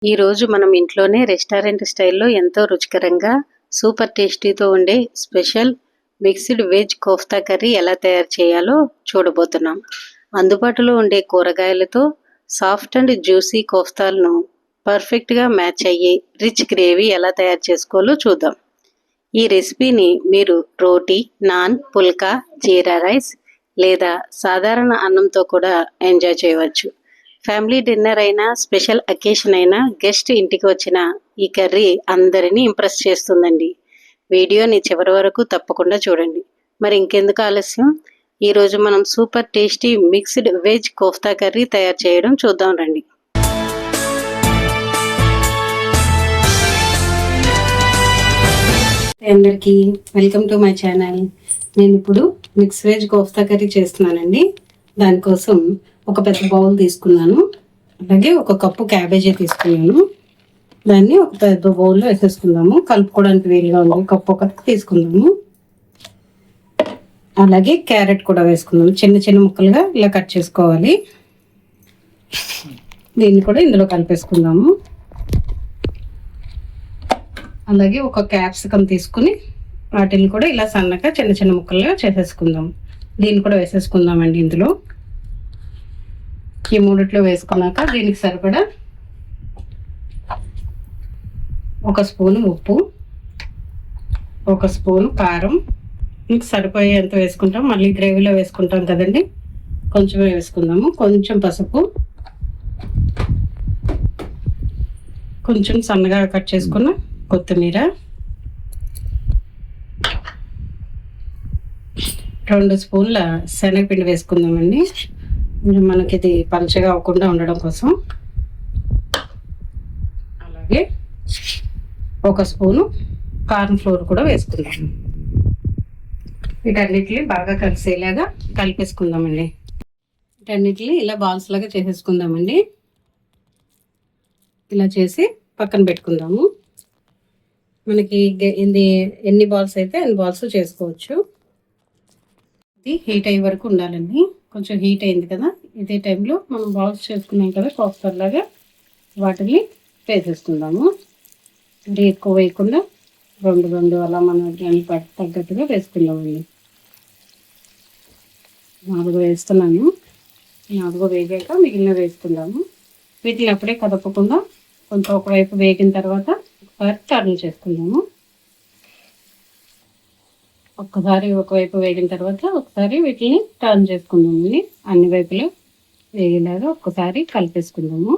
ఈరోజు మనం ఇంట్లోనే రెస్టారెంట్ స్టైల్లో ఎంతో రుచికరంగా సూపర్ టేస్టీతో ఉండే special mixed veg kofta curry ఎలా తయారు చేయాలో చూడబోతున్నాం. అందుబాటులో ఉండే కూరగాయలతో సాఫ్ట్ అండ్ జ్యూసీ కోఫ్తాలను పర్ఫెక్ట్గా మ్యాచ్ అయ్యే రిచ్ గ్రేవీ ఎలా తయారు చేసుకోవాలో చూద్దాం. ఈ రెసిపీని మీరు రోటీ, నాన్, పుల్కా, జీరా రైస్ లేదా సాధారణ అన్నంతో కూడా ఎంజాయ్ చేయవచ్చు. ఫ్యామిలీ డిన్నర్ అయినా, స్పెషల్ అకేషన్ అయినా, గెస్ట్ ఇంటికి వచ్చిన ఈ కర్రీ అందరినీ ఇంప్రెస్ చేస్తుందండి. వీడియోని చివరి వరకు తప్పకుండా చూడండి. మరి ఇంకెందుకు ఆలస్యం, ఈరోజు మనం super tasty mixed veg kofta curry తయారు చేయడం చూద్దాం రండి. అందరికీ వెల్కమ్ టు మై ఛానల్. నేను ఇప్పుడు మిక్స్ వెజ్ కోఫ్తా కర్రీ చేస్తున్నానండి. దానికోసం ఒక పెద్ద బౌల్ తీసుకున్నాను, అలాగే ఒక కప్పు క్యాబేజీ తీసుకున్నాను. దాన్ని ఒక పెద్ద బౌల్లో వేసేసుకుందాము. కలుపుకోవడానికి వీలుగా ఉంది కప్పు ఒకటి తీసుకుందాము. అలాగే క్యారెట్ కూడా వేసుకుందాము. చిన్న చిన్న ముక్కలుగా ఇలా కట్ చేసుకోవాలి. దీన్ని కూడా ఇందులో కలిపేసుకుందాము. అలాగే ఒక క్యాప్సికమ్ తీసుకుని వాటిని కూడా ఇలా సన్నగా చిన్న చిన్న ముక్కలుగా చేసేసుకుందాం. దీన్ని కూడా వేసేసుకుందామండి. ఇందులో ఈ మూడిట్లో వేసుకున్నాక దీనికి సరిపడా ఒక స్పూను ఉప్పు, ఒక స్పూను కారం, మీకు సరిపోయేంత వేసుకుంటాం. మళ్ళీ గ్రేవీలో వేసుకుంటాం కదండి, కొంచెమే వేసుకుందాము. కొంచెం పసుపు, కొంచెం సన్నగా కట్ చేసుకున్న కొత్తిమీర, 2 స్పూన్ల శనగపిండి వేసుకుందామండి. మనకి ఇది పలుచగా అవ్వకుండా ఉండడం కోసం. అలాగే ఒక స్పూను కార్న్ ఫ్లోర్ కూడా వేసుకుందాం. వీటన్నిటిని బాగా కలిసేలాగా కలిపేసుకుందామండి. వీటన్నిటిని ఇలా బాల్స్ లాగా చేసేసుకుందామండి. ఇలా చేసి పక్కన పెట్టుకుందాము. మనకి ఇది ఎన్ని బాల్స్ అయితే అన్ని బాల్స్ చేసుకోవచ్చు. ఇది హీట్ అయ్యే వరకు ఉండాలండి. కొంచెం హీట్ అయింది కదా, ఇదే టైంలో మనం బాల్స్ చేసుకున్నాం కదా కోఫ్తార్ లాగా, వాటిని వేసేసుకుందాము. ఇది ఎక్కువ వేయకుండా 2 అలా మనం తగ్గట్టుగా వేసుకుందామండి. 4 వేస్తున్నాను. 4 వేగాక మిగిలిన వేసుకుందాము. వీటిని అప్పుడే కదపకుండా కొంచెం ఒకవైపు వేగిన తర్వాత ఒకసారి టర్న్ చేసుకుందాము. ఒక్కసారి ఒకవైపు వేగిన తర్వాత ఒకసారి వీటిని టర్న్ చేసుకుందామండి. అన్ని వైపులు వేగేలాగా ఒక్కసారి కలిపేసుకుందాము.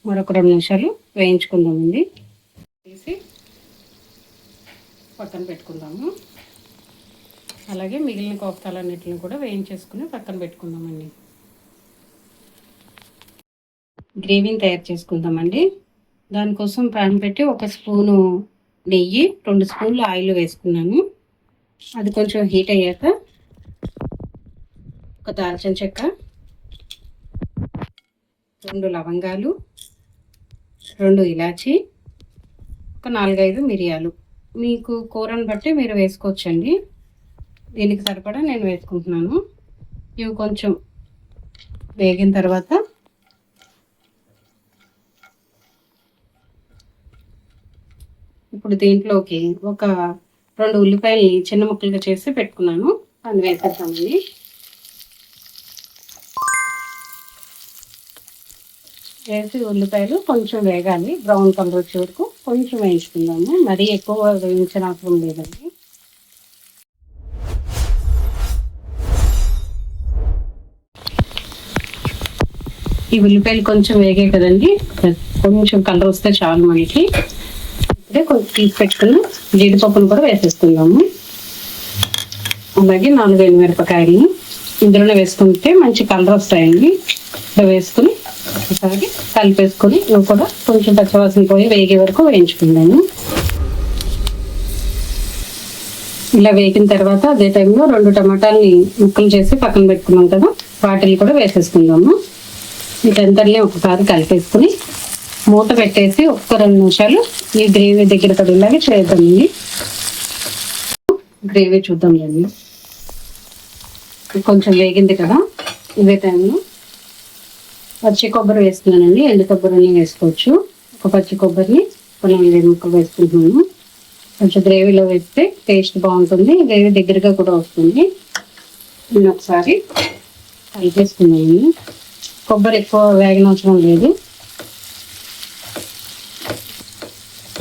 మరొక 2 నిమిషాలు వేయించుకుందామండి. తీసి పక్కన పెట్టుకుందాము. అలాగే మిగిలిన కోఫ్తాలన్నిటిని కూడా వేయించేసుకుని పక్కన పెట్టుకుందామండి. గ్రేవీని తయారు చేసుకుందామండి. దానికోసం ప్యాన్ పెట్టి 1 స్పూను నెయ్యి, 2 స్పూన్లు ఆయిల్ వేసుకున్నాను. అది కొంచెం హీట్ అయ్యాక ఒక దాల్చిన చెక్క, 2 లవంగాలు, 2 ఇలాచి, ఒక 4-5 మిరియాలు. మీకు కూరను బట్టి మీరు వేసుకోవచ్చండి. దీనికి సరిపడా నేను వేసుకుంటున్నాను. ఇవి కొంచెం వేగిన తర్వాత ఇప్పుడు దీంట్లోకి ఒక 2 ఉల్లిపాయలు చిన్న ముక్కలుగా చేసి పెట్టుకున్నాను, అది వేసేద్దామండి. వేసి ఉల్లిపాయలు కొంచెం వేగాలి, బ్రౌన్ కలర్ వచ్చే వరకు కొంచెం వేయించుకుందాము. మరీ ఎక్కువ వేయించిన అవసరం లేదండి. ఈ ఉల్లిపాయలు కొంచెం వేగాయి కదండి, కొంచెం కలర్ వస్తే చాలు మనకి. ఇప్పుడే కొంచెం తీసి పెట్టుకున్న జీడిపప్పును కూడా వేసేసుకుందాము. అలాగే 4 మిరపకాయలు ఇందులోనే వేసుకుంటే మంచి కలర్ వస్తాయండి. ఇలా వేసుకుని ఒకసారి కలిపేసుకొని ఇవి కూడా కొంచెం పచ్చివాసన పోయి వేగే వరకు వేయించుకుందాము. ఇలా వేగిన తర్వాత అదే టైంలో 2 టమాటాలని ముక్కలు చేసి పక్కన పెట్టుకున్నాం కదా, వాటిని కూడా వేసేసుకుందాము. వీటంతటిని ఒకసారి కలిపేసుకుని మూత పెట్టేసి 1-2 నిమిషాలు ఈ గ్రేవీ దగ్గర పడేలాగా చేద్దామండి. గ్రేవీ చూద్దాంలేండి. కొంచెం వేగింది కదా, ఇదే టైంలో పచ్చి కొబ్బరి వేస్తున్నానండి, ఎండు కొబ్బరిని వేసుకోవచ్చు. ఒక పచ్చి కొబ్బరిని కొన్ని 2 ముక్కలు వేసుకుంటున్నాను. కొంచెం గ్రేవీలో వేస్తే టేస్ట్ బాగుంటుంది, గ్రేవీ దగ్గరగా కూడా వస్తుంది. నేను ఒకసారి కలిపేసుకున్నాను. కొబ్బరి ఎక్కువ వేగనవసరం లేదు,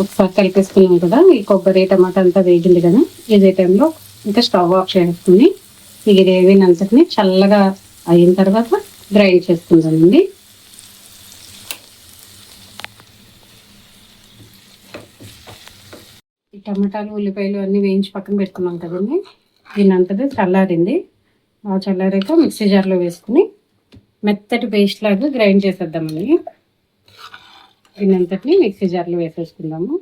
ఒకసారి కలిపేసుకున్నాం కదా. ఈ కొబ్బరి టమాటా అంతా వేగింది కదా, ఇదే టైంలో ఇంకా స్టవ్ ఆఫ్ చేసుకుని ఈ గ్రేవీని అంతటిని చల్లగా అయిన తర్వాత గ్రైండ్ చేసుకుందామండి. ఈ టమాటాలు ఉల్లిపాయలు అన్నీ వేయించి పక్కన పెట్టుకున్నాం కదండి, దీని అంతది చల్లారింది. ఆ చల్లారాక మిక్సీ జార్లో వేసుకుని మెత్తటి పేస్ట్ లాగా గ్రైండ్ చేసేద్దామండి. దీని అంతటిని మిక్సీ జార్లో వేసేసుకుందాము.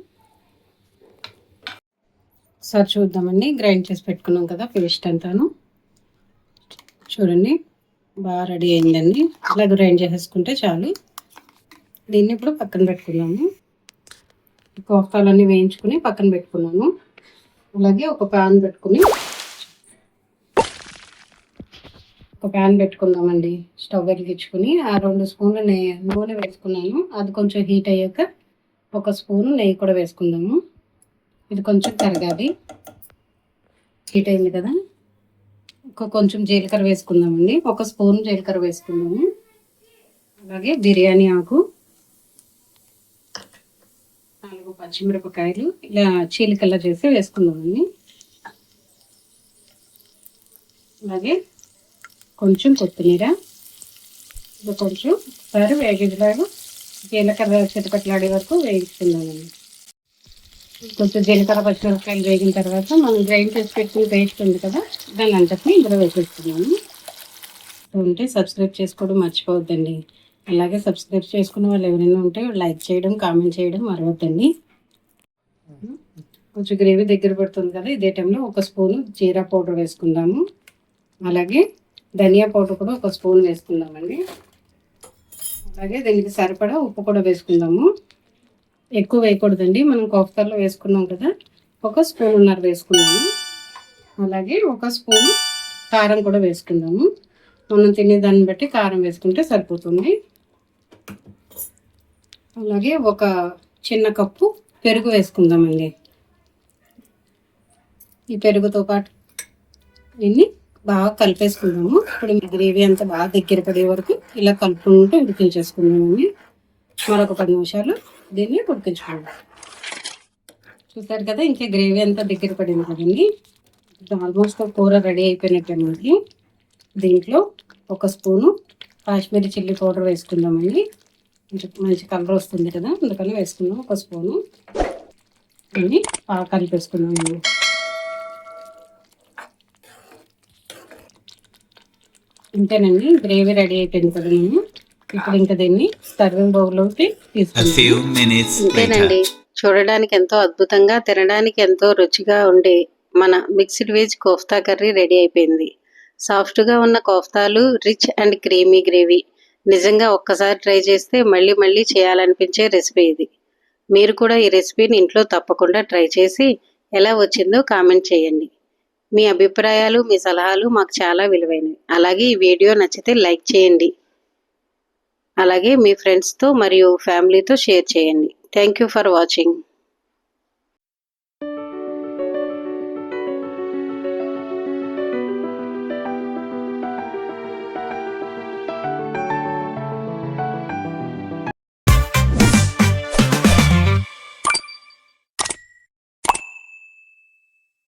ఒకసారి చూద్దామండి, గ్రైండ్ చేసి పెట్టుకున్నాం కదా పేస్ట్ అంతాను. చూడండి బాగా రెడీ అయిందండి. ఇలా గ్రైండ్ చేసేసుకుంటే చాలు. దీన్ని ఇప్పుడు పక్కన పెట్టుకున్నాము. కోఫ్తాలన్నీ వేయించుకుని పక్కన పెట్టుకున్నాను. అలాగే ఒక ప్యాన్ పెట్టుకుందామండి. స్టవ్ వెలిగించుకుని ఆ 2 స్పూన్లు నూనె వేసుకున్నాను. అది కొంచెం హీట్ అయ్యాక 1 స్పూను నెయ్యి కూడా వేసుకుందాము. ఇది కొంచెం కరగాలి. హీట్ అయింది కదా, కొంచెం జీలకర్ర వేసుకుందామండి. 1 స్పూన్ జీలకర్ర వేసుకుందాము. అలాగే బిర్యానీ ఆకు, 4 పచ్చిమిరపకాయలు ఇలా చీలికల్లా చేసి వేసుకుందామండి. అలాగే కొంచెం కొత్తిమీర, ఇది కొంచెం ఒకసారి వేగేలాగా జీలకర్ర చిటపట్లాడే వరకు వేయించుకుందామండి. కొంచెం జీలకర్ర పచ్చిమిరపకాయలు వేగిన తర్వాత మనం గ్రైండ్ చేసి పెట్టుకుని పేస్ట్ ఉంది కదా, దాన్ని అంతటిని ఇందులో వేసేస్తున్నాము. ఉంటే సబ్స్క్రైబ్ చేసుకోవడం మర్చిపోవద్దండి. అలాగే సబ్స్క్రైబ్ చేసుకున్న వాళ్ళు ఎవరైనా ఉంటే లైక్ చేయడం, కామెంట్ చేయడం మరవద్దండి. కొంచెం గ్రేవీ దగ్గర పడుతుంది కదా, ఇదే టైంలో 1 స్పూను జీరా పౌడర్ వేసుకుందాము. అలాగే ధనియా పౌడర్ కూడా 1 స్పూన్ వేసుకుందామండి. అలాగే దీనికి సరిపడా ఉప్పు కూడా వేసుకుందాము. ఎక్కువ వేయకూడదండి, మనం కోఫ్తాల్లో వేసుకున్నాం కదా, 1 స్పూన్ వేసుకున్నాము. అలాగే 1 స్పూను కారం కూడా వేసుకుందాము. మనం తినే దాన్ని బట్టి కారం వేసుకుంటే సరిపోతుంది. అలాగే 1 చిన్న కప్పు పెరుగు వేసుకుందామండి. ఈ పెరుగుతో పాటు దీన్ని బాగా కలిపేసుకుందాము. ఇప్పుడు గ్రేవీ అంతా బాగా దగ్గర పడే వరకు ఇలా కలుపుకుంటూ ఉడికించేసుకుందామండి. మరొక 10 నిమిషాలు దీన్ని ఉడికించుకుందాం. చూసారు కదా, ఇంకా గ్రేవీ అంతా దగ్గర పడింది కదండి. ఆల్మోస్ట్ కూర రెడీ అయిపోయినట్టేనండి. దీంట్లో 1 స్పూను కాశ్మీరీ చిల్లీ పౌడర్ వేసుకుందామండి. కొంచెం మంచి కలర్ వస్తుంది కదా, అందుకని వేసుకుందాం 1 స్పూను. దీన్ని బాగా కలిపేసుకుందామండి. ఇంతేనండి, గ్రేవీ రెడీ అయిపోయింది కదా. నేను ఇప్పుడు ఇంకా దీన్ని సర్వింగ్ బౌల్లోకి తీసుకుంటాను. ఇంతేనండి, చూడడానికి ఎంతో అద్భుతంగా, తినడానికి ఎంతో రుచిగా ఉండే మన mixed veg kofta curry ready అయిపోయింది. సాఫ్ట్గా ఉన్న కోఫ్తాలు, రిచ్ అండ్ క్రీమీ గ్రేవీ. నిజంగా ఒక్కసారి ట్రై చేస్తే మళ్ళీ మళ్ళీ చేయాలనిపించే రెసిపీ ఇది. మీరు కూడా ఈ రెసిపీని ఇంట్లో తప్పకుండా ట్రై చేసి ఎలా వచ్చిందో కామెంట్ చేయండి. మీ అభిప్రాయాలు, మీ సలహాలు మాకు చాలా విలువైనవి. అలాగే ఈ వీడియో నచ్చితే లైక్ చేయండి. అలాగే మీ ఫ్రెండ్స్తో మరియు ఫ్యామిలీతో షేర్ చేయండి. Thank you for watching.